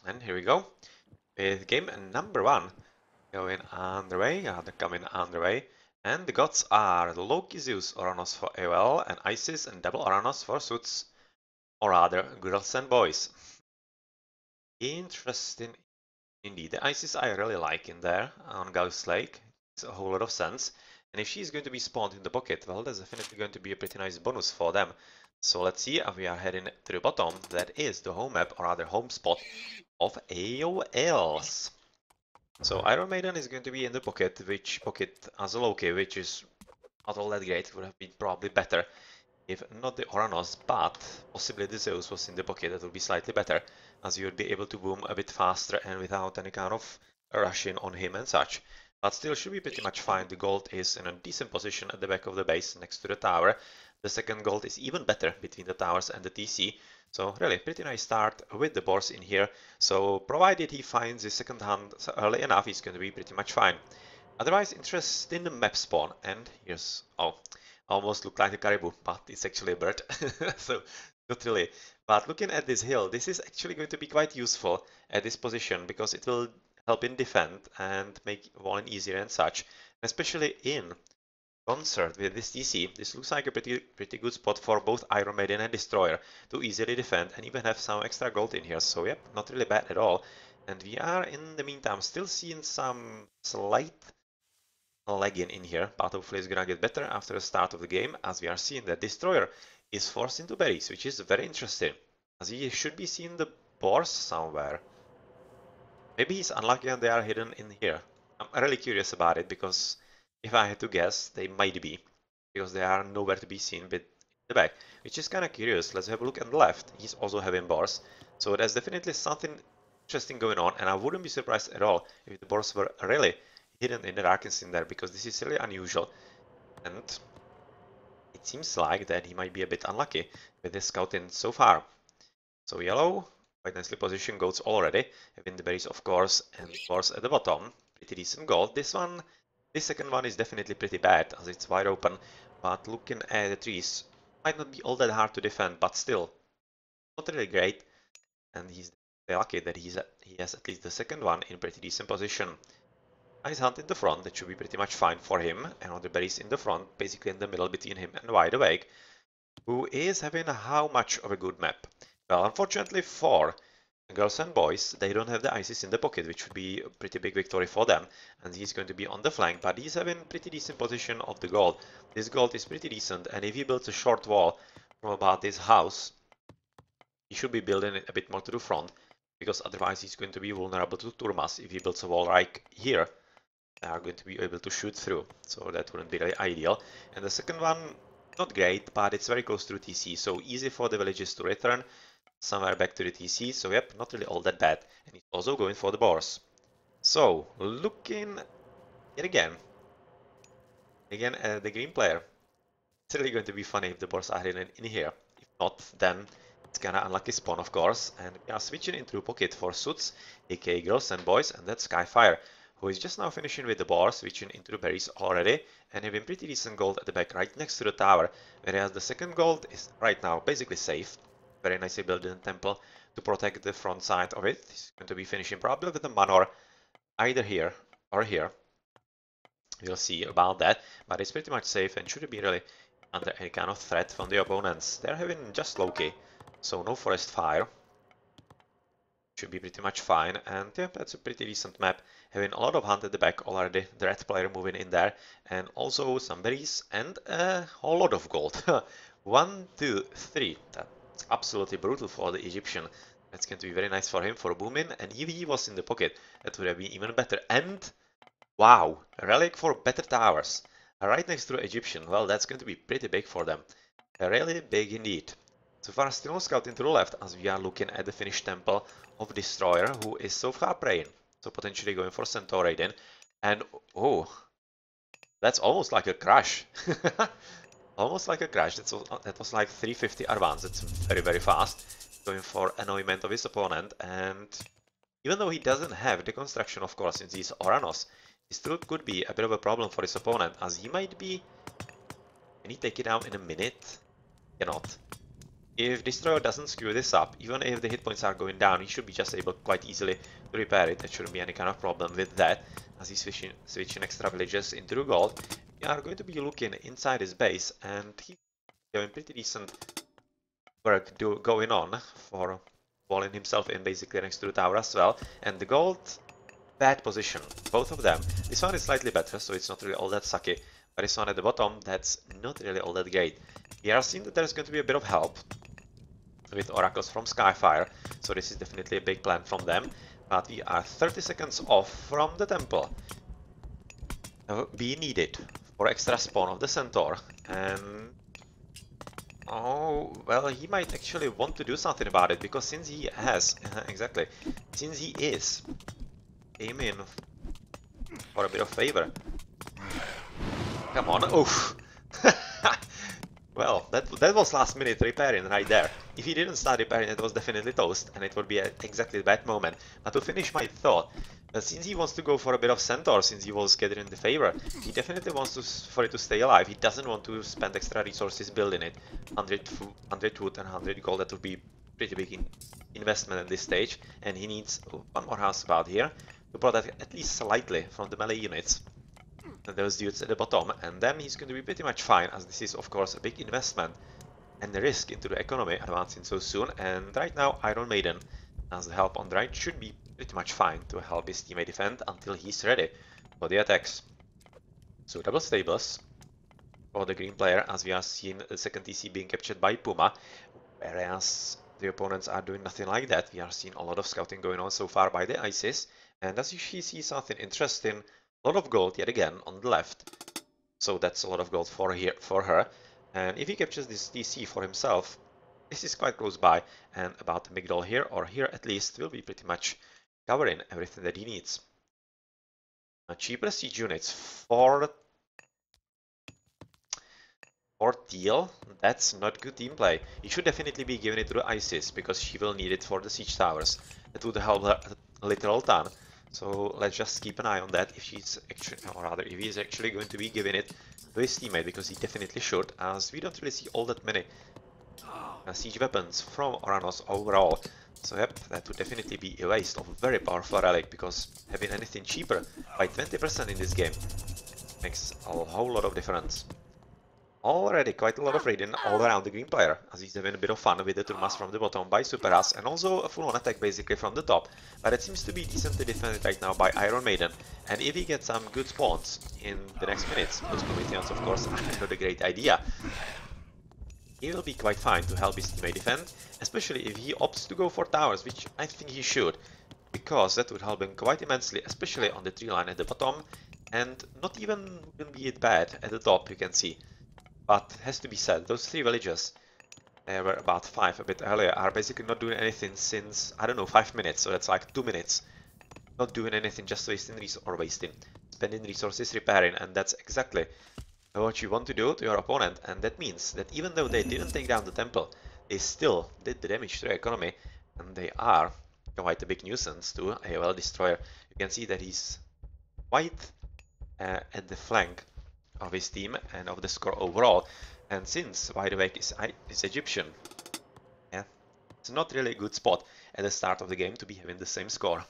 And here we go with game number 1 going underway, coming underway. And the gods are Loki, Zeus, Uranus for AoL, and Isis and double Uranus for suits, or rather, girls and boys. Interesting indeed. The Isis I really like in there on Gauss Lake. It's a whole lot of sense. And if she's going to be spawned in the bucket, well, that's definitely going to be a pretty nice bonus for them. So let's see, we are heading to the bottom. That is the home map, or rather home spot of AoLs. So Iron Maiden is going to be in the pocket, which pocket as a Loki, which is not all that great. It would have been probably better if not the Uranus, but possibly the Zeus was in the pocket. That would be slightly better, as you would be able to boom a bit faster and without any kind of rushing on him and such. But still should be pretty much fine. The gold is in a decent position at the back of the base next to the tower. The second gold is even better between the towers and the TC. So really pretty nice start with the boars in here. So provided he finds his second hand early enough, he's going to be pretty much fine. Otherwise, interest in the map spawn, and here's, oh, almost look like a caribou, but it's actually a bird, so not really. But looking at this hill, this is actually going to be quite useful at this position, because it will help in defend and make walling easier and such, especially in concert with this TC. This looks like a pretty good spot for both Iron Maiden and Destroyer to easily defend and even have some extra gold in here. So yep, not really bad at all. And we are in the meantime still seeing some slight lagging in here, but hopefully it's gonna get better after the start of the game, as we are seeing that Destroyer is forced into berries, which is very interesting, as he should be seeing the boars somewhere. Maybe he's unlucky and they are hidden in here. I'm really curious about it, because if I had to guess, they might be, because they are nowhere to be seen but in the back, which is kind of curious. Let's have a look on the left. He's also having boars, so there's definitely something interesting going on, and I wouldn't be surprised at all if the boars were really hidden in the darkness in there, because this is really unusual, and it seems like that he might be a bit unlucky with his scouting so far. So yellow, quite nicely positioned goats already, having the berries of course, and of course at the bottom, pretty decent gold. This second one is definitely pretty bad, as it's wide open, but looking at the trees, might not be all that hard to defend, but still, not really great, and he's lucky that he has at least the second one in pretty decent position. Nice hunt in the front, that should be pretty much fine for him, and other berries in the front, basically in the middle between him and Wide Awake, who is having how much of a good map? Well, unfortunately for Girls and Boys, they don't have the Isis in the pocket, which would be a pretty big victory for them, and he's going to be on the flank, but he's having pretty decent position of the gold. This gold is pretty decent, and if he builds a short wall from about this house, he should be building it a bit more to the front, because otherwise he's going to be vulnerable to Turmas if he builds a wall right here. They are going to be able to shoot through, so that wouldn't be really ideal. And the second one, not great, but it's very close to the TC, so easy for the villages to return somewhere back to the TC, so yep, not really all that bad. And he's also going for the boars. So, looking yet again at the green player, it's really going to be funny if the boars are hidden in here. If not, then it's kinda unlucky spawn, of course, and we are switching into pocket for Suits, aka Girls and Boys, and that's Skyfire, who is just now finishing with the boar, switching into the berries already, and having pretty decent gold at the back right next to the tower, whereas the second gold is right now basically safe. Very nicely built in temple to protect the front side of it. He's going to be finishing probably with the manor either here or here. We'll see about that, but it's pretty much safe and shouldn't be really under any kind of threat from the opponents. They're having just Loki, so no forest fire. Should be pretty much fine, and yeah, that's a pretty decent map, having a lot of hunt at the back already, the red player moving in there, and also some berries and a whole lot of gold. 1, 2, 3, that's absolutely brutal for the Egyptian. That's going to be very nice for him for booming, and if he was in the pocket, that would have been even better. And wow, a relic for better towers, right next to the Egyptian. Well, that's going to be pretty big for them, really big indeed. So far, still no scouting to the left, as we are looking at the finished temple of Destroyer, who is so far praying. So potentially going for Centaur Raiden. And oh, that's almost like a crash. Almost like a crash. That was like 350 advance. That's very, very fast. Going for annoyment of his opponent. And even though he doesn't have the construction, of course, since he's Oranos, he still could be a bit of a problem for his opponent, as he might be... Can he take it down in a minute? Cannot. If Destroyer doesn't screw this up, even if the hit points are going down, he should be just able quite easily to repair it. There shouldn't be any kind of problem with that. As he's switching extra villagers into the gold, we are going to be looking inside his base, and he's doing pretty decent work going on for walling himself in basically next to the tower as well. And the gold, bad position, both of them. This one is slightly better, so it's not really all that sucky. But this one at the bottom, that's not really all that great. We are seeing that there's going to be a bit of help with oracles from Skyfire, so this is definitely a big plan from them. But we are 30 seconds off from the temple being needed for extra spawn of the centaur, and oh well, he might actually want to do something about it, because since he has exactly, since he is came in for a bit of favor. Come on, oof. Well, that was last minute repairing right there. If he didn't start repairing, it was definitely toast, and it would be at exactly that moment. But to finish my thought, since he wants to go for a bit of centaur, since he was getting in the favor, he definitely wants for it to stay alive. He doesn't want to spend extra resources building it. 100 wood and 100 gold, that would be pretty big investment at this stage. And he needs one more house about here to protect at least slightly from the melee units. And those dudes at the bottom, and then he's going to be pretty much fine, as this is of course a big investment and a risk into the economy advancing so soon. And right now Iron Maiden as the help on the right should be pretty much fine to help his teammate defend until he's ready for the attacks. So double stables for the green player, as we are seeing the second TC being captured by Puma, whereas the opponents are doing nothing like that. We are seeing a lot of scouting going on so far by the ISIS, and as you see something interesting, a lot of gold yet again on the left, so that's a lot of gold for her. And if he captures this DC for himself, this is quite close by, and about the Migdol here, or here at least, will be pretty much covering everything that he needs. Cheaper siege units for Teal, that's not good team play. He should definitely be giving it to the ISIS, because she will need it for the siege towers. That would help her a literal ton. So let's just keep an eye on that, if she's actually, or rather, if he's actually going to be giving it to his teammate, because he definitely should, as we don't really see all that many siege weapons from Oranos overall. So yep, that would definitely be a waste of a very powerful relic, because having anything cheaper by 20% in this game makes a whole lot of difference. Already quite a lot of raiding all around the green player, as he's having a bit of fun with the Turmas from the bottom by Superas, and also a full-on attack basically from the top, but it seems to be decently defended right now by Iron Maiden. And if he gets some good spawns in the next minutes, those Prometheans of course are not a great idea, he will be quite fine to help his teammate defend, especially if he opts to go for towers, which I think he should, because that would help him quite immensely, especially on the tree line at the bottom, and not even wouldn't be it bad at the top, you can see. But has to be said, those 3 villages, there were about 5 a bit earlier, are basically not doing anything since, I don't know, 5 minutes, so that's like 2 minutes. Not doing anything, just spending resources repairing, and that's exactly what you want to do to your opponent. And that means that even though they didn't take down the temple, they still did the damage to the economy, and they are quite a big nuisance to AoL Destroyer. You can see that he's quite at the flank of his team and of the score overall. And since Wide Awake is Egyptian, yeah, it's not really a good spot at the start of the game to be having the same score.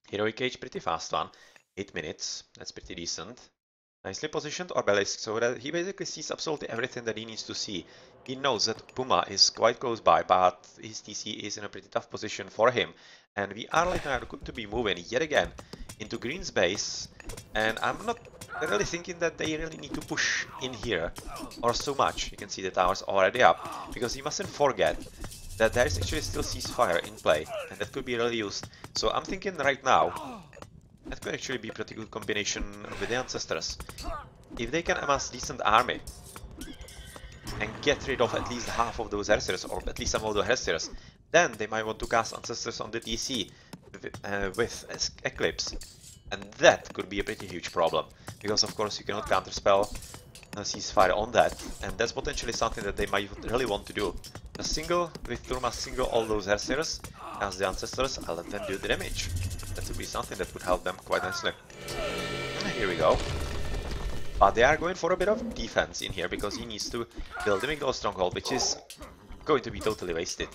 Heroic Age, pretty fast one, 8 minutes, that's pretty decent. Nicely positioned Obelisk, so that he basically sees absolutely everything that he needs to see. He knows that Puma is quite close by, but his TC is in a pretty tough position for him. And we are like now going to be moving yet again into Green's base, and I'm not really thinking that they really need to push in here or so much. You can see the towers already up, because you mustn't forget that there is actually still ceasefire in play, and that could be really used. So I'm thinking right now that could actually be a pretty good combination with the Ancestors. If they can amass decent army and get rid of at least half of those Hersters, or at least some of the Hersters, then they might want to cast Ancestors on the DC with Eclipse. And that could be a pretty huge problem, because of course you cannot counterspell a ceasefire on that, and that's potentially something that they might really want to do. A single with Turma, single all those Hersters as the Ancestors, and let them do the damage. That would be something that would help them quite nicely. Here we go. But they are going for a bit of defense in here, because he needs to build the Migdol stronghold, which is going to be totally wasted.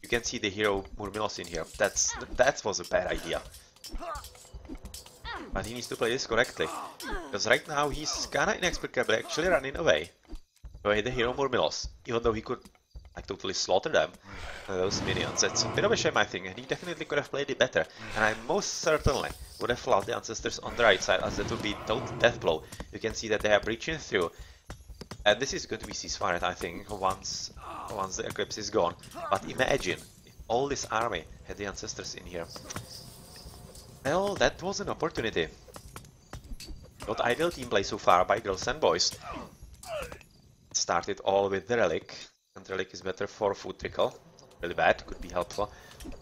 You can see the hero Murmilos in here. That was a bad idea. But he needs to play this correctly. Because right now he's kinda inexplicably actually running away. Away the hero Murmilos. Even though he could like totally slaughter them. Those minions. It's a bit of a shame I think. And he definitely could have played it better. And I most certainly would have fought the ancestors on the right side, as that would be total death blow. You can see that they are breaching through. And this is going to be ceasefire, I think, once the eclipse is gone. But imagine if all this army had the ancestors in here. Well, that was an opportunity. Not ideal team play so far by Girls and Boys. It started all with the relic, and relic is better for food trickle. Really bad, could be helpful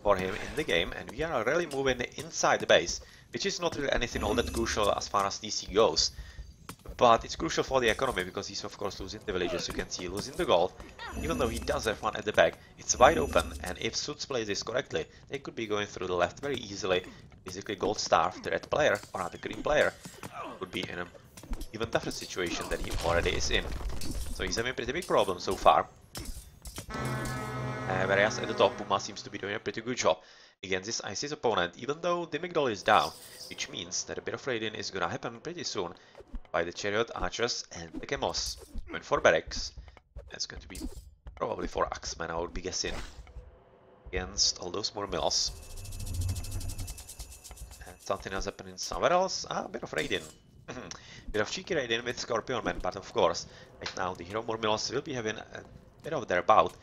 for him in the game, and we are really moving inside the base, which is not really anything all that crucial as far as TC goes. But it's crucial for the economy, because he's of course losing the villages, you can see, losing the gold. Even though he does have one at the back, it's wide open, and if Suits plays this correctly, they could be going through the left very easily. Basically gold starved, the red player, or rather green player, would be in an even tougher situation than he already is in. So he's having a pretty big problem so far. Whereas at the top, Puma seems to be doing a pretty good job against this ISIS opponent, even though the Migdol is down, which means that a bit of raiding is gonna happen pretty soon by the chariot archers and the Chemos. Going for barracks. That's going to be probably for Axemen, I would be guessing, against all those more mills. And something else happening somewhere else. A bit of raiding. Bit of cheeky raiding with Scorpion Men, but of course, right now the hero Murmilos will be having a bit of their bout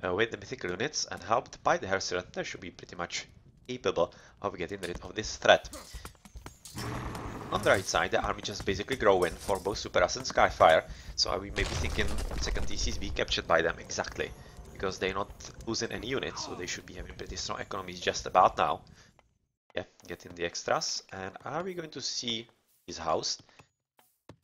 with the mythical units, and helped by the Herser, they should be pretty much capable of getting rid of this threat. On the right side, the army just basically growing for both Superas and Skyfire, so we may be thinking second TCs be captured by them exactly, because they're not losing any units, so they should be having pretty strong economies just about now. Yeah, getting the extras. And are we going to see his house?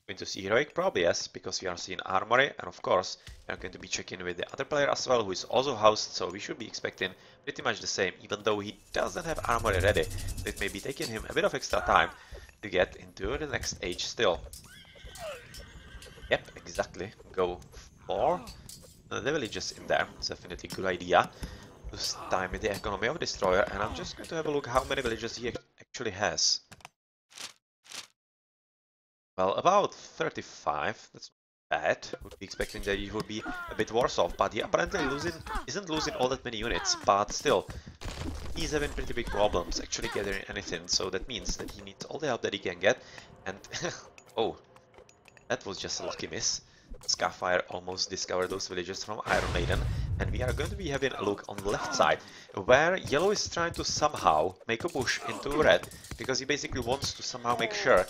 Going to see heroic? Probably yes, because we are seeing armory, and of course we are going to be checking with the other player as well, who is also housed, so we should be expecting pretty much the same, even though he doesn't have armory ready. So it may be taking him a bit of extra time to get into the next age still. Yep, exactly. Go for the villages in there. It's definitely a good idea to time the economy of Destroyer, and I'm just going to have a look how many villages he actually has. Well, about 35, that's not bad. Would be expecting that he would be a bit worse off, but he apparently isn't losing all that many units, but still, he's having pretty big problems actually gathering anything, so that means that he needs all the help that he can get, and oh, that was just a lucky miss. Skyfire almost discovered those villages from Iron Maiden, and we are going to be having a look on the left side, where yellow is trying to somehow make a push into red, because he basically wants to somehow make sure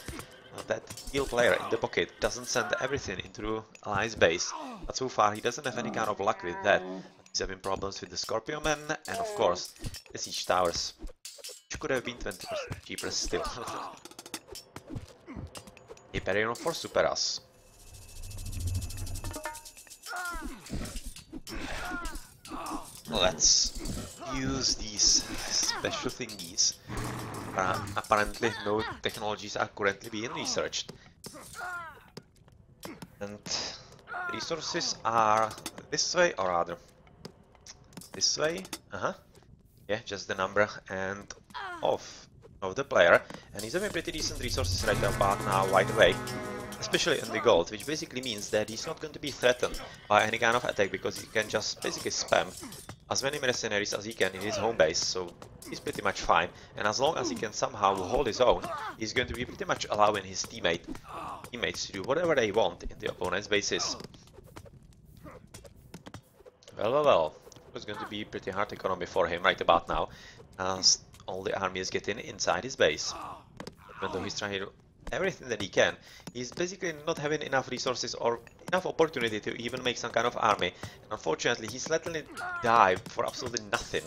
that heal player in the pocket doesn't send everything into Alliance base, but so far he doesn't have any kind of luck with that. He's having problems with the Scorpion Men, and of course the siege towers, which could have been 20% cheaper still. Hyperion for Superas. Let's use these special thingies. Apparently no technologies are currently being researched. And resources are this way, or rather this way. Yeah, just the number and off of the player. And he's having pretty decent resources right about now, right away. Especially in the gold, which basically means that he's not going to be threatened by any kind of attack, because he can just basically spam as many mercenaries as he can in his home base, so he's pretty much fine. And as long as he can somehow hold his own, he's going to be pretty much allowing his teammates to do whatever they want in the opponent's bases. Well, it's going to be pretty hard economy for him right about now, as all the army is getting inside his base. Even though he's trying to do everything that he can, he's basically not having enough resources or enough opportunity to even make some kind of army. And unfortunately, he's letting it die for absolutely nothing.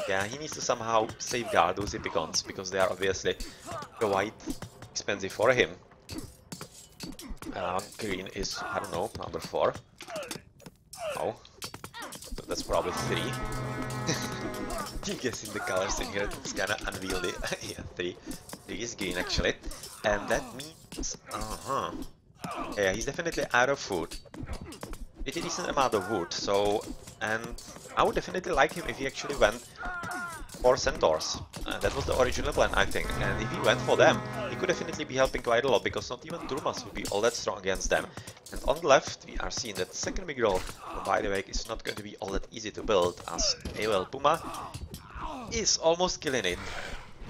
Yeah, he needs to somehow safeguard those Epicons, because they are obviously quite expensive for him. Green is, I don't know, number 4. Oh, so that's probably 3. You guessing the colors in here, it's kinda unwieldy. Yeah, 3 is green actually. And that means, yeah, he's definitely out of food. pretty decent amount of wood, so, and I would definitely like him if he actually went for centaurs. That was the original plan, I think, and if he went for them, he could definitely be helping quite a lot, because not even Turmas would be all that strong against them. And on the left, we are seeing that second big roll, by the way, is not going to be all that easy to build, as AoL Puma is almost killing it.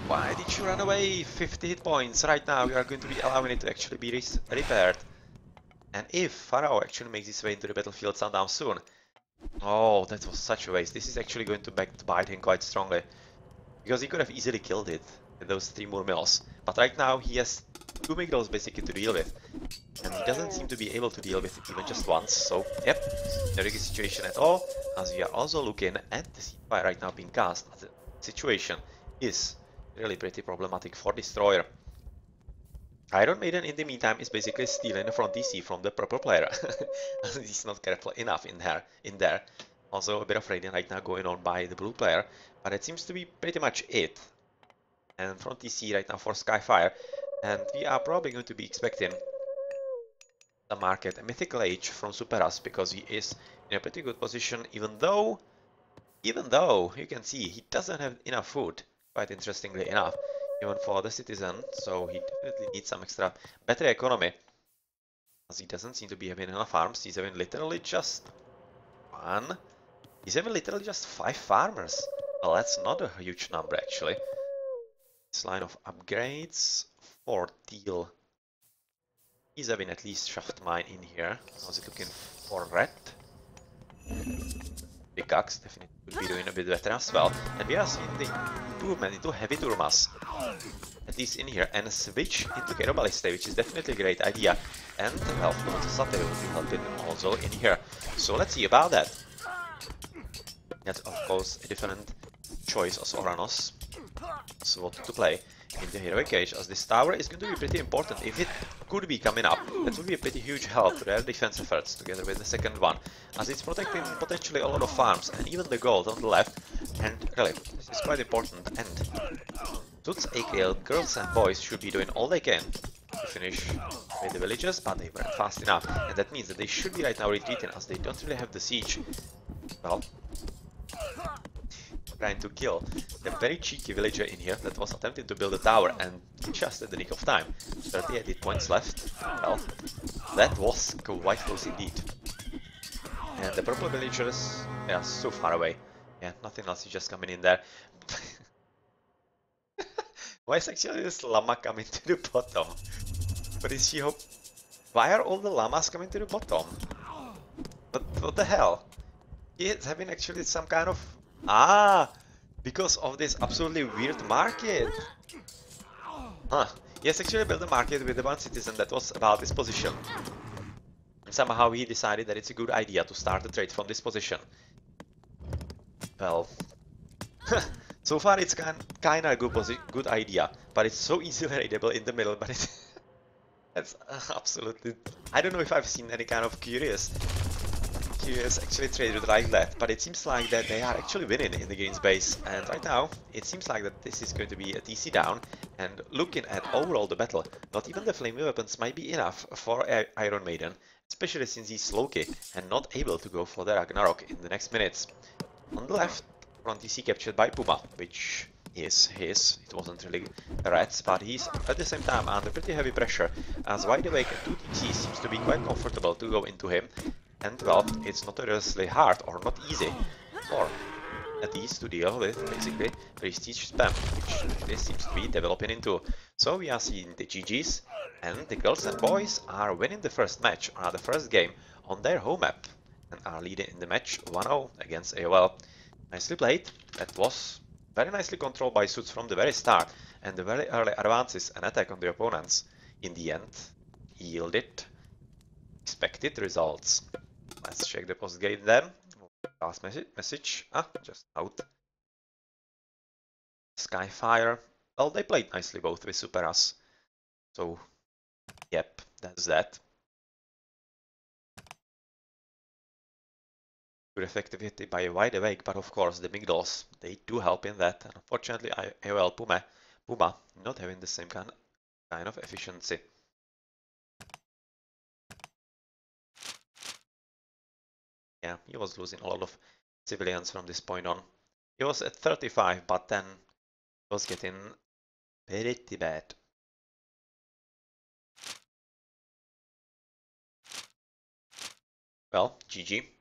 Why did you run away? 50 hit points. Right now, we are going to be allowing it to actually be repaired. And if Pharaoh actually makes his way into the battlefield sometime soon, oh, that was such a waste. This is actually going to back to bite him quite strongly, because he could have easily killed it with those 3 more mills. But right now, he has 2 Migros basically to deal with, and he doesn't seem to be able to deal with it even just once. So, yep, not a good situation at all, as we are also looking at the C5 right now being cast. The situation is really pretty problematic for Destroyer. Iron Maiden in the meantime is basically stealing the front DC from the purple player. He's not careful enough in there. Also a bit of raiding right now going on by the blue player, but it seems to be pretty much it. And front DC right now for Skyfire, and we are probably going to be expecting the market a Mythical Age from Superas, because he is in a pretty good position, even though you can see he doesn't have enough food, quite interestingly enough, even for the citizen, so he definitely needs some extra battery economy, as he doesn't seem to be having enough farms. He's having literally just one. He's having literally just 5 farmers. Well, that's not a huge number actually. This line of upgrades for teal. He's having at least shaft mine in here. How's it looking for red? Pickaxe definitely will be doing a bit better as well. And we are seeing the improvement into heavy turmas, at least in here, and a switch into Gero Ballista, which is definitely a great idea. And well, Sate will be helping also in here. So let's see about that. That's of course a different choice as Oranos. So what to play in the Heroic Age, as this tower is going to be pretty important. If it could be coming up, that would be a pretty huge help to their defense efforts, together with the second one, as it's protecting potentially a lot of farms and even the gold on the left. And really, this is quite important. And Suits, AKL, Girls and Boys should be doing all they can to finish with the villagers, but they weren't fast enough, and that means that they should be right now retreating, as they don't really have the siege. Well, trying to kill the very cheeky villager in here that was attempting to build a tower, and just at the nick of time. 38 hit points left. Well, that was quite close indeed. And the purple villagers, they are so far away. Yeah, nothing else is just coming in there. Why is actually this llama coming to the bottom? But is she hope? Why are all the llamas coming to the bottom? What the hell? He is having actually some kind of... Ah! Because of this absolutely weird market! Huh. He has actually built a market with the one citizen that was about this position. And somehow he decided that it's a good idea to start the trade from this position. Well... so far it's kinda a good idea, but it's so easily raidable in the middle, but it's... That's absolutely... I don't know if I've seen any kind of curious actually traded like that, but it seems like that they are actually winning in the green space, and right now it seems like that this is going to be a TC down. And looking at overall the battle, not even the flaming weapons might be enough for Iron Maiden, especially since he's Loki and not able to go for the Ragnarok in the next minutes. On the left, front TC captured by Puma, which is his. It wasn't really Rats, but he's at the same time under pretty heavy pressure, as Wide Awake and 2 TC seems to be quite comfortable to go into him. And well, it's notoriously hard or not easy for at least to deal with basically prestige spam, which this seems to be developing into. So we are seeing the GGs, and the Girls and Boys are winning the first match, or the first game, on their home map, and are leading in the match 1-0 against AoL. Nicely played. That was very nicely controlled by Suits from the very start, and the very early advances and attack on the opponents in the end yielded expected results. Let's check the post game then. Last message. Just out. Skyfire. Well, they played nicely both with Superas. So, yep, that's that. Good effectivity by Wide Awake, but of course the Migdals, they do help in that. And unfortunately, AoL Puma not having the same kind of efficiency. Yeah, he was losing a lot of civilians from this point on. He was at 35, but then it was getting pretty bad. Well, GG.